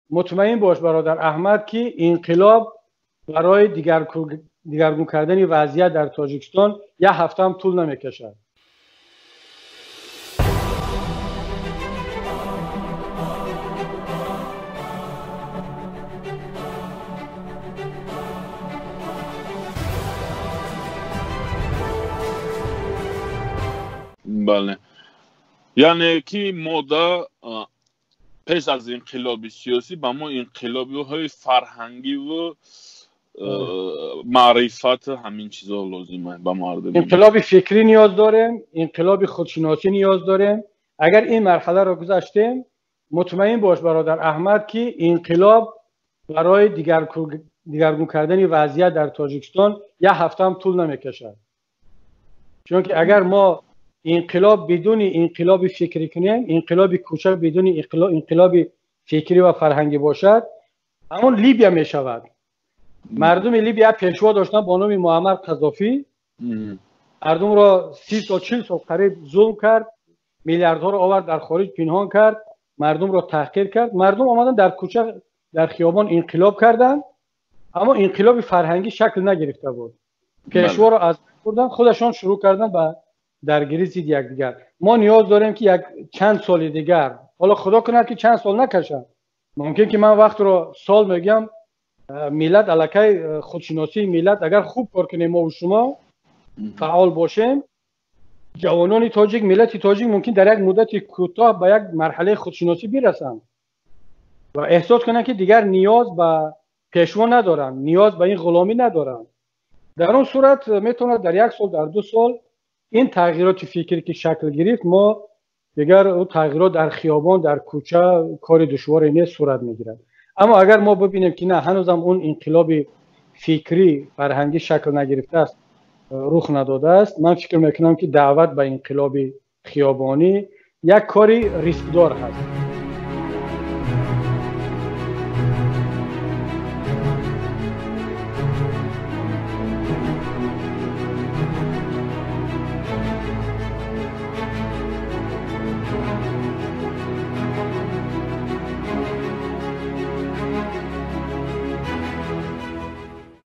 مطمئن باش برادر احمد که انقلاب برای دیگرگون کردن وضعیت در تاجیکستان یک هفته هم طول نمیکشد. بله، یعنی که ما پیش از انقلاب سیاسی با ما انقلابی های فرهنگی و معرفت همین چیزا لازمه با مردم. انقلاب فکری نیاز داریم، انقلاب خودشناسی نیاز داریم. اگر این مرحله را گذشتیم مطمئن باش برادر احمد که انقلاب برای دیگرگون کردن وضعیت در تاجیکستان یک هفته هم طول نمیکشد. چون که اگر ما انقلاب بدون انقلاب فکری کنیم، انقلاب کوچک بدون انقلاب فکری و فرهنگی باشد، همون لیبیا می شود. مردم لیبیا پیشوا داشتن با نام معمر قذافی، مردم را 30 تا 40 سال قریب ظلم کرد، میلیاردها را آورد در خارج پنهان کرد، مردم را تحقیر کرد. مردم آمدن در کوچه در خیابان انقلاب کردند، اما انقلاب فرهنگی شکل نگرفته بود. پیشوا را از بردن، خودشان شروع کردن به درگیری ضد یکدیگر. ما نیاز داریم که یک چند سال دیگر، حالا خدا کنه که چند سال نکشه، ممکن که من وقت رو سال میگم، ملت الکی خودشناسی ملت اگر خوب کار کنیم، ما و شما فعال باشیم، جوانان تاجیک، ملت تاجیک ممکن در یک مدت کوتاه به یک مرحله خودشناسی برسن و احساس کنن که دیگر نیاز به پیشوا ندارن، نیاز به این غلامی ندارن. در اون صورت میتونه در یک سال، در 2 سال این تغییرات فکری که شکل گرفت، ما دیگر اون تغییرات در خیابان، در کوچه کار دشواری نیست، صورت میگیرد. اما اگر ما ببینیم که نه، هنوزم اون انقلاب فکری فرهنگی شکل نگرفته است، رخ نداده است، من فکر میکنم که دعوت به انقلاب خیابانی یک کاری ریسکدار هست.